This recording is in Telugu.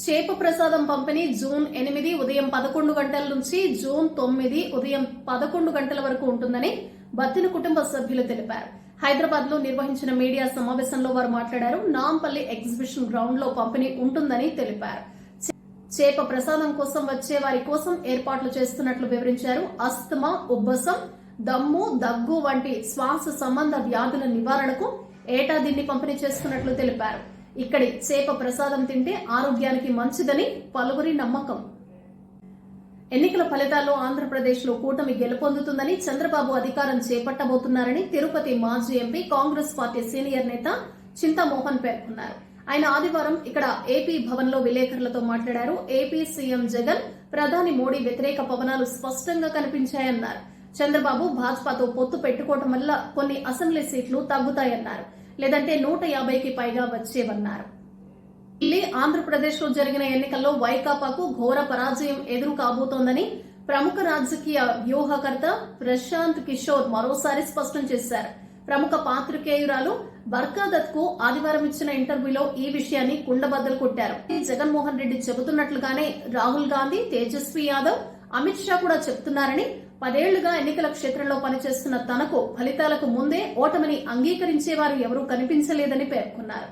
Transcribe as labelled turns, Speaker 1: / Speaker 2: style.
Speaker 1: చేప ప్రసాదం పంపిణీ జూన్ 8 ఉదయం 11 గంటల నుంచి జూన్ 9 ఉదయం 11 గంటల వరకు ఉంటుందని బత్తిన కుటుంబ సభ్యులు తెలిపారు. హైదరాబాద్ లో నిర్వహించిన మీడియా సమావేశంలో వారు మాట్లాడారు. నాంపల్లి ఎగ్జిబిషన్ గ్రౌండ్ లో పంపిణీ ఉంటుందని తెలిపారు. చేప ప్రసాదం కోసం వచ్చే వారి కోసం ఏర్పాట్లు చేస్తున్నట్లు వివరించారు. అస్తమా, ఉబ్బసం, దమ్ము, దగ్గు వంటి శ్వాస సంబంధ వ్యాధుల నివారణకు ఏటా దీన్ని పంపిణీ చేస్తున్నట్లు తెలిపారు. ఇక్కడి చేప ప్రసాదం తింటే ఆరోగ్యానికి మంచిదని పలువురి నమ్మకం. ఎన్నికల ఫలితాల్లో ఆంధ్రప్రదేశ్ లో కూటమి గెలుపొందుతుందని, చంద్రబాబు అధికారం చేపట్టబోతున్నారని తిరుపతి మాజీ ఎంపీ, కాంగ్రెస్ పార్టీ సీనియర్ నేత చింతామోహన్ పేర్కొన్నారు. ఆయన ఆదివారం ఇక్కడ ఏపీ భవన్ లో విలేకరులతో మాట్లాడారు. ఏపీ సీఎం జగన్, ప్రధాని మోడీ వ్యతిరేక పవనాలు స్పష్టంగా కనిపించాయన్నారు. చంద్రబాబు భాజపాతో పొత్తు పెట్టుకోవడం వల్ల కొన్ని అసెంబ్లీ సీట్లు తగ్గుతాయన్నారు. లేదంటే 150కి పైగా వచ్చేవన్నారు. ఆంధ్రప్రదేశ్ లో జరిగిన ఎన్నికల్లో వైకాపాకు ఘోర పరాజయం ఎదురు కాబోతోందని ప్రముఖ రాజకీయ వ్యూహకర్త ప్రశాంత్ కిషోర్ మరోసారి స్పష్టం చేశారు. ప్రముఖ పాత్రికేయురాలు బర్కాదత్ కు ఆదివారం ఇచ్చిన ఇంటర్వ్యూలో ఈ విషయాన్ని కుండబద్దలు కొట్టారు. జగన్మోహన్ రెడ్డి చెబుతున్నట్లుగానే రాహుల్ గాంధీ, తేజస్వి యాదవ్, అమిత్ షా కూడా చెప్తున్నారని, 10 ఏళ్లుగా ఎన్నికల క్షేత్రంలో పనిచేస్తున్న తనకు ఫలితాలకు ముందే ఓటమిని అంగీకరించేవారు ఎవరూ కనిపించలేదని పేర్కొన్నారు.